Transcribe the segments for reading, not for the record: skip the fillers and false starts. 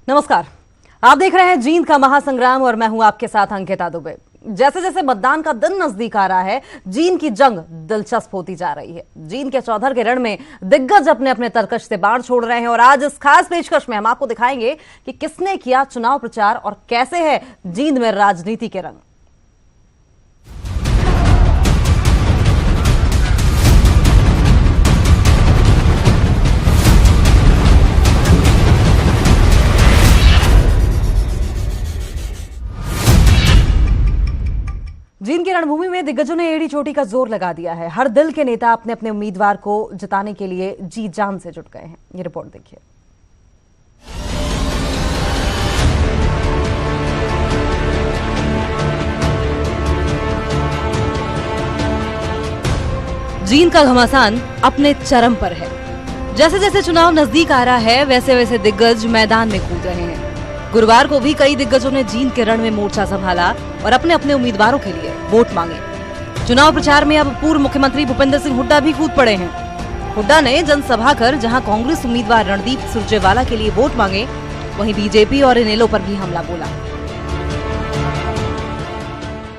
नमस्कार, आप देख रहे हैं जींद का महासंग्राम और मैं हूं आपके साथ अंकिता दुबे। जैसे जैसे मतदान का दिन नजदीक आ रहा है, जींद की जंग दिलचस्प होती जा रही है। जींद के चौधर के रण में दिग्गज अपने अपने तरकश से बाढ़ छोड़ रहे हैं और आज इस खास पेशकश में हम आपको दिखाएंगे कि किसने किया चुनाव प्रचार और कैसे है जींद में राजनीति के रंग। जींद की रणभूमि में दिग्गजों ने एड़ी चोटी का जोर लगा दिया है। हर दिल के नेता अपने अपने उम्मीदवार को जिताने के लिए जी जान से जुट गए हैं। ये रिपोर्ट देखिए। जींद का घमासान अपने चरम पर है। जैसे जैसे चुनाव नजदीक आ रहा है, वैसे वैसे दिग्गज मैदान में कूद रहे हैं। गुरुवार को भी कई दिग्गजों ने जींद के रण में मोर्चा संभाला और अपने अपने उम्मीदवारों के लिए वोट मांगे। चुनाव प्रचार में अब पूर्व मुख्यमंत्री भूपेंद्र सिंह हुड्डा भी कूद पड़े हैं। हुड्डा ने जनसभा कर जहां कांग्रेस उम्मीदवार रणदीप सुरजेवाला के लिए वोट मांगे, वहीं बीजेपी और इनेलो पर भी हमला बोला।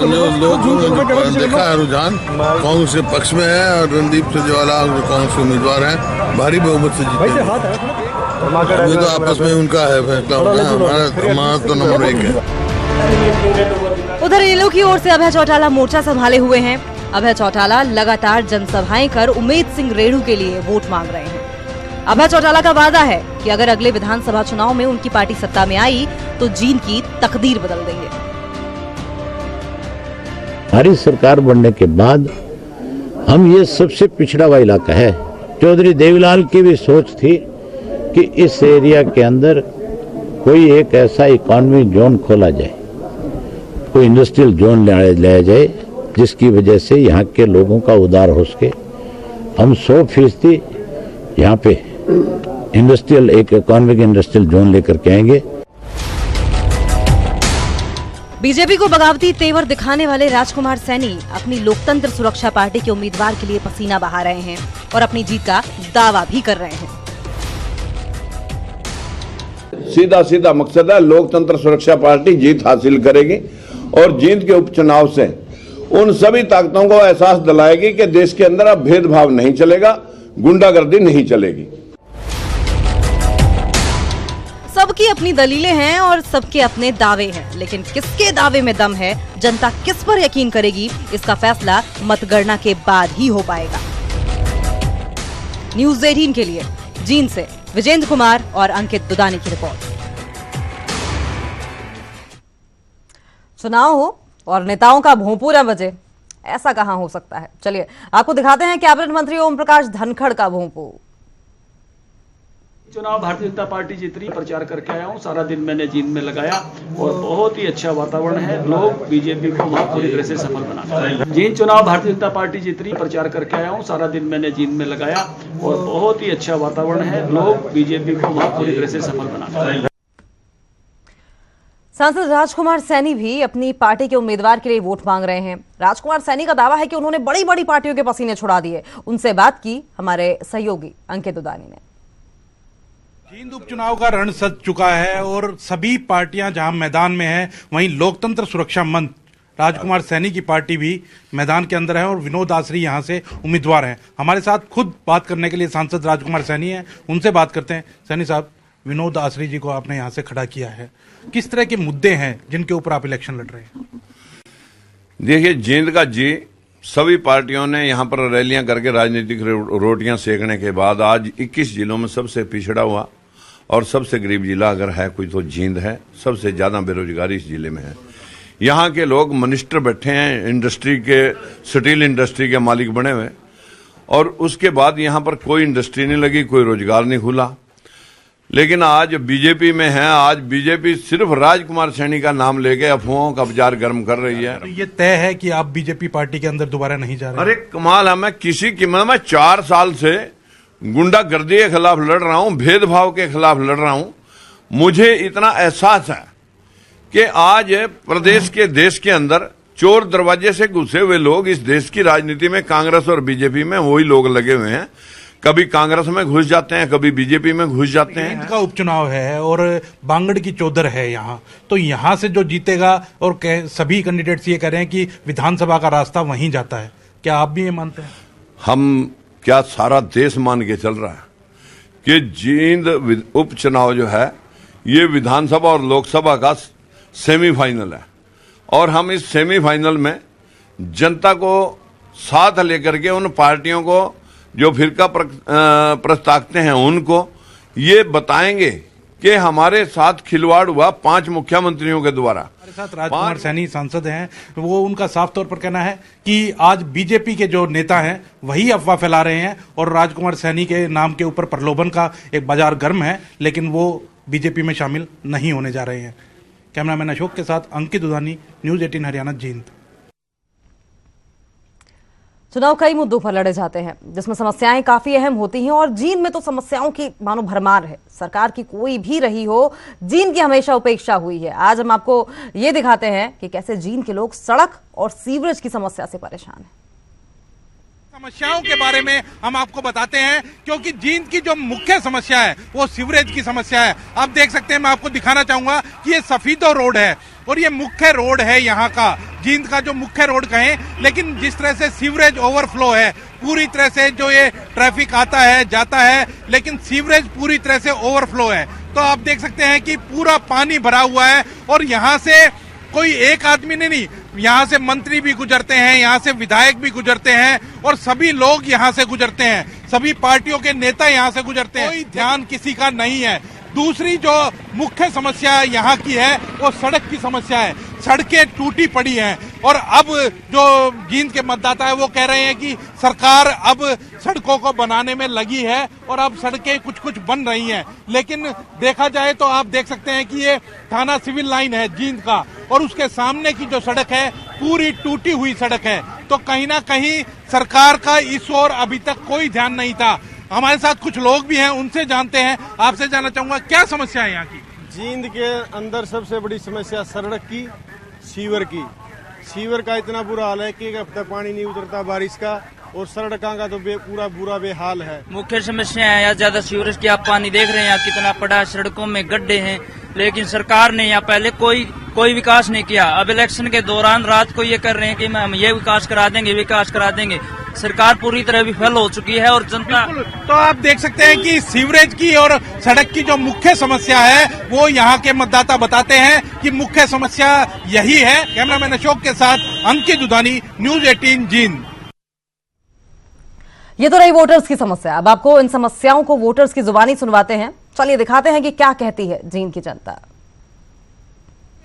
लोग देखा है रुझान कांग्रेस के पक्ष में है और रणदीप सुरजेवाला जो कांग्रेस के उम्मीदवार हैं भारी बहुमत से जीते। ये तो आपस में उनका है फैसला, हमारा तो नंबर 1 है। उधर इनेलो की ओर से अभय चौटाला मोर्चा संभाले हुए हैं। अभय चौटाला लगातार जनसभाएं कर उम्मेद सिंह रेणु के लिए वोट मांग रहे हैं। अभय चौटाला का वादा है कि अगर अगले विधानसभा चुनाव में उनकी पार्टी सत्ता में आई तो जींद की तकदीर बदल देंगे। हमारी सरकार बनने के बाद हम ये सबसे पिछड़ा हुआ इलाका है। चौधरी देवीलाल की भी सोच थी कि इस एरिया के अंदर कोई एक ऐसा इकोनॉमिक जोन खोला जाए, कोई इंडस्ट्रियल जोन लाया जाए जिसकी वजह से यहाँ के लोगों का उद्धार हो सके। हम 100% यहाँ पे इंडस्ट्रियल एक इकोनॉमिक इंडस्ट्रियल जोन लेकर के आएंगे। बीजेपी को बगावती तेवर दिखाने वाले राजकुमार सैनी अपनी लोकतंत्र सुरक्षा पार्टी के उम्मीदवार के लिए पसीना बहा रहे हैं और अपनी जीत का दावा भी कर रहे हैं। सीधा सीधा मकसद है, लोकतंत्र सुरक्षा पार्टी जीत हासिल करेगी और जींद के उपचुनाव से उन सभी ताकतों को एहसास दिलाएगी कि देश के अंदर अब भेदभाव नहीं चलेगा, गुंडागर्दी नहीं चलेगी। सबकी अपनी दलीलें हैं और सबके अपने दावे हैं, लेकिन किसके दावे में दम है, जनता किस पर यकीन करेगी, इसका फैसला मतगणना के बाद ही हो पाएगा। न्यूज़ 18 के लिए जींद से विजेंद्र कुमार और अंकित दुदानी की रिपोर्ट। चुनाव हो और नेताओं का भोंपू न बजे, ऐसा कहां हो सकता है। चलिए आपको दिखाते हैं कैबिनेट मंत्री ओम प्रकाश धनखड़ का भोंपू। चुनाव भारतीय जनता पार्टी जीत रही, प्रचार करके आया हूँ। सारा दिन मैंने जींद में लगाया और बहुत ही अच्छा वातावरण है। लोग बीजेपी को वहाँ पूरी तरह से सफल बनाते। जींद चुनाव भारतीय जनता पार्टी जीत रही, प्रचार करके आया हूँ। सारा दिन मैंने जींद में लगाया और बहुत ही अच्छा वातावरण है। लोग बीजेपी को वहाँ पूरी तरह से सफल बनाते। सांसद राजकुमार सैनी भी अपनी पार्टी के उम्मीदवार के लिए वोट मांग रहे हैं। राजकुमार सैनी का दावा है कि उन्होंने बड़ी बड़ी पार्टियों के पसीने छुड़ा दिए। उनसे बात की हमारे सहयोगी अंकित दुदानी ने। जींद उपचुनाव का रण सज चुका है और सभी पार्टियां जहां मैदान में हैं, वहीं लोकतंत्र सुरक्षा मंच राजकुमार सैनी की पार्टी भी मैदान के अंदर है और विनोद आसरी यहां से उम्मीदवार हैं। हमारे साथ खुद बात करने के लिए सांसद राजकुमार सैनी हैं, उनसे बात करते हैं। सैनी साहब, विनोद आसरी जी को आपने यहां से खड़ा किया है, किस तरह के मुद्दे हैं जिनके ऊपर आप इलेक्शन लड़ रहे हैं? देखिए, जींद का जी सभी पार्टियों ने यहाँ पर रैलियां करके राजनीतिक रोटियां सेकने के बाद आज 21 जिलों में सबसे पिछड़ा हुआ और सबसे गरीब जिला अगर है कोई तो जींद है। सबसे ज्यादा बेरोजगारी इस जिले में है। यहाँ के लोग मिनिस्टर बैठे हैं, इंडस्ट्री के, स्टील इंडस्ट्री के मालिक बने हुए, और उसके बाद यहाँ पर कोई इंडस्ट्री नहीं लगी, कोई रोजगार नहीं खुला। लेकिन आज बीजेपी में है, आज बीजेपी सिर्फ राजकुमार सैनी का नाम लेके अफवाहों का बाजार गर्म कर रही है। तो ये तय है कि आप बीजेपी पार्टी के अंदर दोबारा नहीं जा रहे? अरे कमाल है, मैं किसी कीमत में 4 साल से गुंडागर्दी के खिलाफ लड़ रहा हूं, भेदभाव के खिलाफ लड़ रहा हूं। मुझे इतना एहसास है कि आज प्रदेश के, देश के अंदर चोर दरवाजे से घुसे हुए लोग इस देश की राजनीति में, कांग्रेस और बीजेपी में वही लोग लगे हुए हैं कभी कांग्रेस में घुस जाते हैं, कभी बीजेपी में घुस जाते हैं। जींद का उपचुनाव है और बांगड़ की चौधर है यहाँ, तो यहाँ से जो जीतेगा, और सभी कैंडिडेट्स ये कह रहे हैं कि विधानसभा का रास्ता वहीं जाता है, क्या आप भी ये मानते हैं? हम क्या सारा देश मान के चल रहा है कि जींद उपचुनाव जो है ये विधानसभा और लोकसभा का सेमीफाइनल है, और हम इस सेमीफाइनल में जनता को साथ लेकर के उन पार्टियों को जो फिरका प्रस्तावते हैं उनको ये बताएंगे कि हमारे साथ खिलवाड़ हुआ 5 मुख्यमंत्रियों के द्वारा। हमारे साथ राजकुमार सैनी सांसद हैं, वो उनका साफ तौर पर कहना है कि आज बीजेपी के जो नेता हैं वही अफवाह फैला रहे हैं और राजकुमार सैनी के नाम के ऊपर प्रलोभन का एक बाजार गर्म है, लेकिन वो बीजेपी में शामिल नहीं होने जा रहे हैं। कैमरामैन अशोक के साथ अंकित दुधानी, न्यूज 18 हरियाणा, जींद। चुनाव कई मुद्दों पर लड़े जाते हैं जिसमें समस्याएं काफी अहम होती हैं, और जींद में तो समस्याओं की मानो भरमार है। सरकार की कोई भी रही हो, जींद की हमेशा उपेक्षा हुई है। आज हम आपको ये दिखाते हैं कि कैसे जींद के लोग सड़क और सीवरेज की समस्या से परेशान हैं। समस्याओं के बारे में हम आपको बताते हैं, क्योंकि जींद की जो मुख्य समस्या है वो सीवरेज की समस्या है। आप देख सकते हैं, मैं आपको दिखाना चाहूंगा कि ये सफीदो रोड है और ये मुख्य रोड है यहाँ का, जींद का जो मुख्य रोड कहें, लेकिन जिस तरह से सीवरेज ओवरफ्लो है, पूरी तरह से जो ये ट्रैफिक आता है जाता है, लेकिन सीवरेज पूरी तरह से ओवरफ्लो है। तो आप देख सकते हैं कि पूरा पानी भरा हुआ है, और यहाँ से कोई एक आदमी नहीं, यहाँ से मंत्री भी गुजरते हैं, यहाँ से विधायक भी गुजरते हैं, और सभी लोग यहाँ से गुजरते हैं, सभी पार्टियों के नेता यहाँ से गुजरते हैं, कोई ध्यान किसी का नहीं है। दूसरी जो मुख्य समस्या यहाँ की है वो सड़क की समस्या है। सड़कें टूटी पड़ी हैं, और अब जो जींद के मतदाता है वो कह रहे हैं कि सरकार अब सड़कों को बनाने में लगी है और अब सड़कें कुछ कुछ बन रही हैं। लेकिन देखा जाए तो आप देख सकते हैं कि ये थाना सिविल लाइन है जींद का, और उसके सामने की जो सड़क है पूरी टूटी हुई सड़क है। तो कहीं ना कहीं सरकार का इस ओर अभी तक कोई ध्यान नहीं था। हमारे साथ कुछ लोग भी हैं, उनसे जानते हैं। आपसे जानना चाहूंगा क्या समस्या है यहाँ की? जींद के अंदर सबसे बड़ी समस्या सड़क की, सीवर की। सीवर का इतना बुरा हाल है कि एक हफ्ता पानी नहीं उतरता बारिश का, और सड़कों का तो पूरा बुरा बेहाल है। मुख्य समस्या है यहाँ ज्यादा सीवरेज की। आप पानी देख रहे हैं यहाँ कितना पड़ा, सड़कों में गड्ढे हैं, लेकिन सरकार ने यहाँ पहले कोई विकास नहीं किया। अब इलेक्शन के दौरान रात को ये कर रहे हैं कि हम ये विकास करा देंगे। सरकार पूरी तरह विफल हो चुकी है, और जनता। तो आप देख सकते हैं कि सीवरेज की और सड़क की जो मुख्य समस्या है वो यहाँ के मतदाता बताते हैं कि मुख्य समस्या यही है। कैमरामैन अशोक के साथ अंकित दुधानी, न्यूज 18, जींद। ये तो रही वोटर्स की समस्या। अब आपको इन समस्याओं को वोटर्स की जुबानी सुनवाते हैं। चलिए दिखाते हैं कि क्या कहती है जींद की जनता।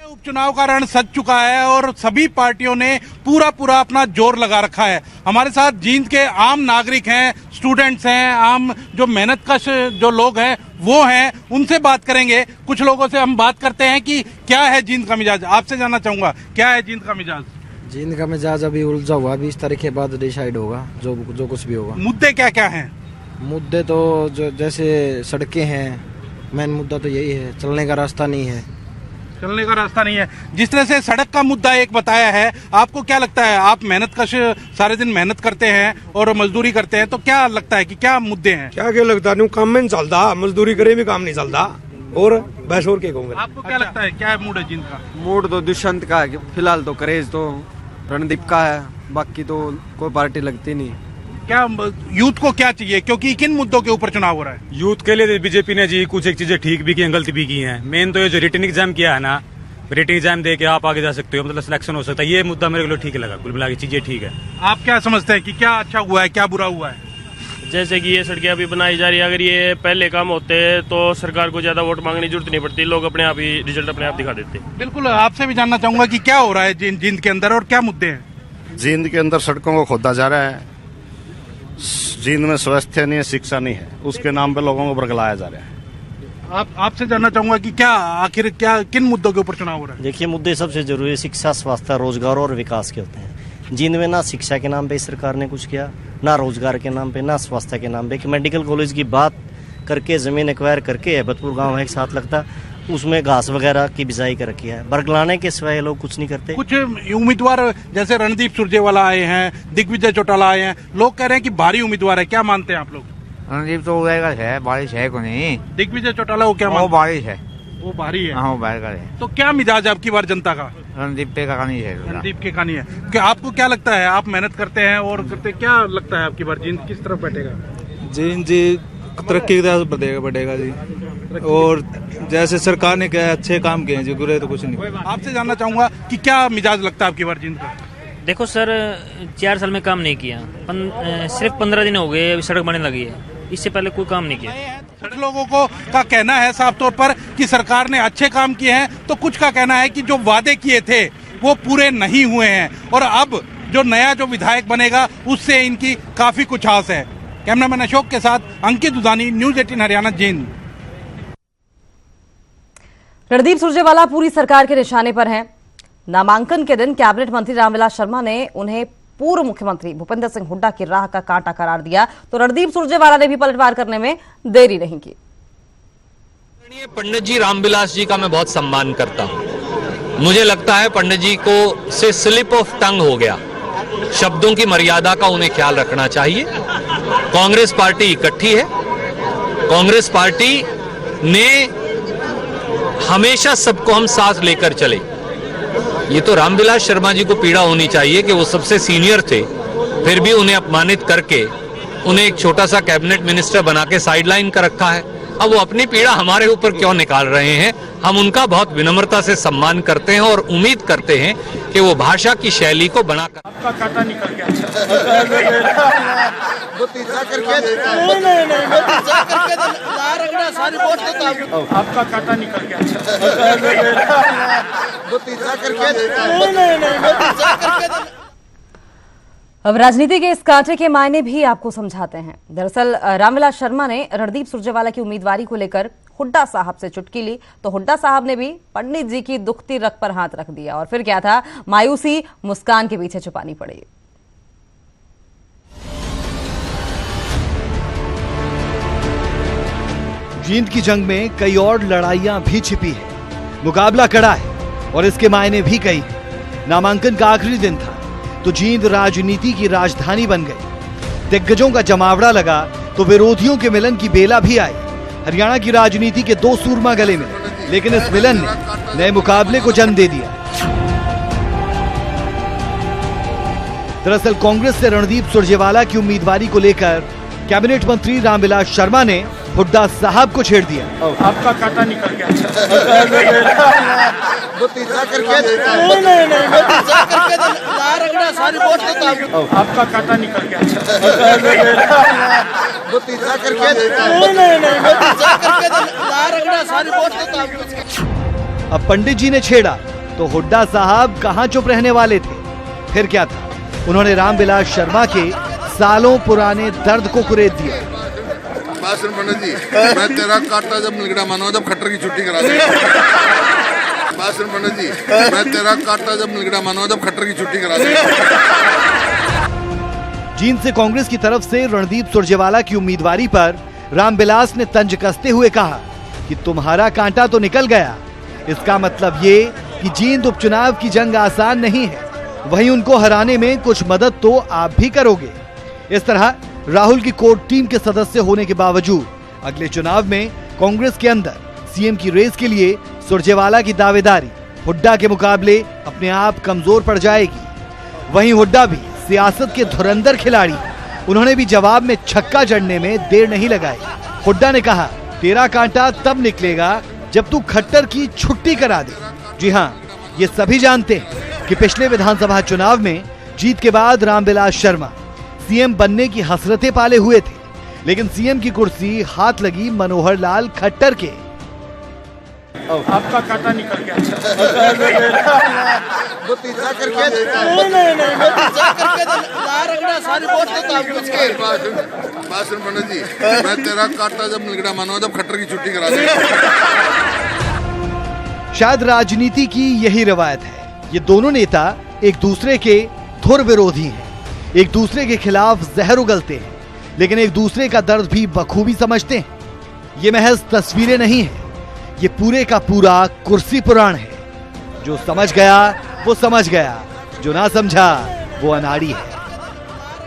उपचुनाव का रण सज चुका है और सभी पार्टियों ने पूरा अपना जोर लगा रखा है। हमारे साथ जींद के आम नागरिक हैं, स्टूडेंट्स हैं, आम जो मेहनतकश जो लोग हैं वो हैं, उनसे बात करेंगे। कुछ लोगों से हम बात करते हैं कि क्या है जींद का मिजाज। आपसे जानना चाहूंगा क्या है जींद का मिजाज? जींद का मिजाज अभी उलझा हुआ, 20 तारीख के बाद डिसाइड होगा जो कुछ भी होगा। मुद्दे क्या क्या हैं? मुद्दे तो जो जैसे सड़कें हैं, मेन मुद्दा तो यही है। चलने का रास्ता नहीं है। जिस तरह से सड़क का मुद्दा एक बताया है, आपको क्या लगता है? आप मेहनतकश सारे दिन मेहनत करते हैं और मजदूरी करते हैं, तो क्या लगता है कि क्या मुद्दे हैं? क्या लगता है? काम में नहीं चलता, मजदूरी करे भी काम नहीं चलता, और बस और क्या कहूँगा। आपको क्या लगता है क्या मूड है जिनका? मूड तो दुष्यंत का है फिलहाल, तो क्रेज तो रणदीप का है, बाकी तो कोई पार्टी लगती नहीं। क्या यूथ को क्या चाहिए, क्योंकि किन मुद्दों के ऊपर चुनाव हो रहा है? यूथ के लिए बीजेपी ने जी कुछ एक चीजें ठीक भी की हैं, गलत भी की हैं। मेन तो ये जो रिटन एग्जाम किया है ना, रिटन एग्जाम दे के आप आगे जा सकते हो, मतलब सिलेक्शन हो सकता है, ये मुद्दा मेरे को ठीक लगा। कुल मिला के चीजें ठीक है। आप क्या समझते हैं कि क्या अच्छा हुआ है, क्या बुरा हुआ है? जैसे कि ये सड़कें अभी बनाई जा रही है, अगर ये पहले काम होते तो सरकार को ज्यादा वोट मांगने की जरूरत नहीं पड़ती, लोग अपने आप ही रिजल्ट अपने आप दिखा देते। बिल्कुल, आपसे भी जानना चाहूंगा कि क्या हो रहा है जींद के अंदर और क्या मुद्दे हैं? जींद के अंदर सड़कों को खोदा जा रहा है, जींद में स्वास्थ्य नहीं है, शिक्षा नहीं है, उसके नाम पे लोगों को बरगलाया जा रहा है। आपसे जानना चाहूंगा कि क्या आखिर क्या किन मुद्दों के ऊपर चुनाव हो रहा है? देखिए, मुद्दे सबसे जरूरी शिक्षा, स्वास्थ्य, रोजगार और विकास के होते हैं। जींद में ना शिक्षा के नाम पे सरकार ने कुछ किया, ना रोजगार के नाम पे, ना स्वास्थ्य के नाम पे। एक मेडिकल कॉलेज की बात करके जमीन एक्वायर करके बतपुर गाँव है एक साथ लगता, उसमें घास वगैरह की बिजाई कर रखी है, बरगलाने के सिवाय लोग कुछ नहीं करते। कुछ उम्मीदवार जैसे रणदीप सुरजेवाला आए हैं, दिग्विजय चौटाला आए हैं, लोग कह रहे हैं कि भारी उम्मीदवार है, क्या मानते हैं आप लोग? रणदीप तो उड़ेगा है, बारिश है को नहीं। दिग्विजय चौटाला को क्या वो बारिश है, वो भारी है। हाँ वो बाहर का है। तो क्या मिजाज है आपकी बार जनता का? रणदीप पे का नहीं है, रणदीप के कहानी है। क्या आपको क्या लगता है, आप मेहनत करते हैं और करते, क्या लगता है आपकी बार जींद किस तरफ बैठेगा? जींद जी तरक्की की तरफ बढ़ेगा जी, और जैसे सरकार ने कहा अच्छे काम किए हैं जी, बुरे तो कुछ नहीं। आपसे जानना चाहूंगा कि क्या मिजाज लगता है आपकी बार जींद का? देखो सर, 4 साल में काम नहीं किया, सिर्फ 15 दिन हो गए अभी सड़क बनने लगी है, इससे पहले कोई काम नहीं किया। कुछ लोगों को का कहना है साफ तौर पर कि सरकार ने अच्छे काम किए हैं, तो कुछ का कहना है कि जो वादे किए थे वो पूरे नहीं हुए हैं और अब जो नया जो विधायक बनेगा उससे इनकी काफी कुछ आस है। कैमरामैन अशोक के साथ अंकित दुधानी, न्यूज 18 हरियाणा, जींद। रणदीप सुरजेवाला पूरी सरकार के निशाने पर हैं। नामांकन के दिन कैबिनेट मंत्री रामविलास शर्मा ने उन्हें पूर्व मुख्यमंत्री भूपेंद्र सिंह हुड्डा की राह का कांटा करार दिया, तो रणदीप सुरजेवाला ने भी पलटवार करने में देरी नहीं की। पंडित जी रामविलास जी का मैं बहुत सम्मान करता हूं। मुझे लगता है पंडित जी को से स्लिप ऑफ टंग हो गया, शब्दों की मर्यादा का उन्हें ख्याल रखना चाहिए। कांग्रेस पार्टी इकट्ठी है, कांग्रेस पार्टी ने हमेशा सबको हम साथ लेकर चले। ये तो रामविलास शर्मा जी को पीड़ा होनी चाहिए कि वो सबसे सीनियर थे, फिर भी उन्हें अपमानित करके उन्हें एक छोटा सा कैबिनेट मिनिस्टर बना के साइडलाइन कर रखा है। अब वो अपनी पीड़ा हमारे ऊपर क्यों निकाल रहे हैं? हम उनका बहुत विनम्रता से सम्मान करते हैं और उम्मीद करते हैं कि वो भाषा की शैली को बनाकर आपका कांटा निकल गया। आपका कांटा निकल गया। अब राजनीति के इस कांटे के मायने भी आपको समझाते हैं। दरअसल रामविलास शर्मा ने रणदीप सुरजेवाला की उम्मीदवारी को लेकर हुड्डा साहब से चुटकी ली, तो हुड्डा साहब ने भी पंडित जी की दुखती रग पर हाथ रख दिया और फिर क्या था, मायूसी मुस्कान के पीछे छुपानी पड़ी। जींद की जंग में कई और लड़ाइयां भी छिपी है, मुकाबला कड़ा है और इसके मायने भी कई। नामांकन का आखिरी दिन था तो जींद राजनीति की राजधानी बन गई। दिग्गजों का जमावड़ा लगा तो विरोधियों के मिलन की बेला भी आई। हरियाणा की राजनीति के दो सूरमा गले मिले, लेकिन इस मिलन ने नए मुकाबले को जन्म दे दिया। दरअसल कांग्रेस से रणदीप सुरजेवाला की उम्मीदवारी को लेकर कैबिनेट मंत्री रामविलास शर्मा ने हुड्डा साहब को छेड़ दिया। आपका कांटा निकल गया। आपका कांटा निकल गया। अब पंडित जी ने छेड़ा तो हुड्डा साहब कहां चुप रहने वाले थे। फिर क्या था, उन्होंने रामविलास शर्मा के सालों पुराने दर्द को कुरेद दिया। पंडित जी, मैं तेरा कांटा जब निकला मानो जब खट्टर की छुट्टी करा दे। पंडित जी, मैं तेरा कांटा जब निकला मानो जब खट्टर की छुट्टी करा दे। जींद से कांग्रेस की तरफ से रणदीप सुरजेवाला की उम्मीदवारी पर रामविलास ने तंज कसते हुए कहा कि तुम्हारा कांटा तो निकल गया, इसका मतलब ये कि जींद उपचुनाव की जंग आसान नहीं है, वहीं उनको हराने में कुछ मदद तो आप भी करोगे। इस तरह राहुल की कोर टीम के सदस्य होने के बावजूद अगले चुनाव में कांग्रेस के अंदर सीएम की रेस के लिए सुरजेवाला की दावेदारी हुड्डा के मुकाबले अपने आप कमजोर पड़ जाएगी। वहीं हुड्डा भी सियासत के धुरंधर खिलाड़ी, उन्होंने भी जवाब में छक्का जड़ने में देर नहीं लगाई। हुड्डा ने कहा, तेरा कांटा तब निकलेगा जब तू खट्टर की छुट्टी करा दे। जी हाँ, ये सभी जानते हैं कि पिछले विधानसभा चुनाव में जीत के बाद रामविलास शर्मा सीएम बनने की हसरतें पाले हुए थे, लेकिन सीएम की कुर्सी हाथ लगी मनोहर लाल खट्टर के। आपका कांटा निकल गया। पंडित जी, मैं तेरा कांटा जब निकला मानो जब खट्टर की छुट्टी करा दे। शायद राजनीति की यही रवायत है, ये दोनों नेता एक दूसरे के धुर विरोधी हैं, एक दूसरे के खिलाफ जहर उगलते हैं, लेकिन एक दूसरे का दर्द भी बखूबी समझते हैं। ये महज तस्वीरें नहीं है, ये पूरे का पूरा कुर्सी पुराण है। जो समझ गया वो समझ गया, जो ना समझा वो अनाड़ी है।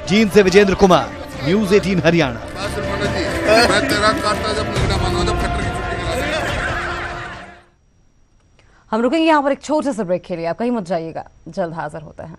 जींद से विजेंद्र कुमार, न्यूज 18 हरियाणा। मैं तेरा काटता जब लगड़ा मानो जब खट्टर की छुट्टी करा। हम रुकेंगे यहाँ पर एक छोटे से ब्रेक के लिए, आप कहीं मत जाइएगा, जल्द हाजिर होते हैं।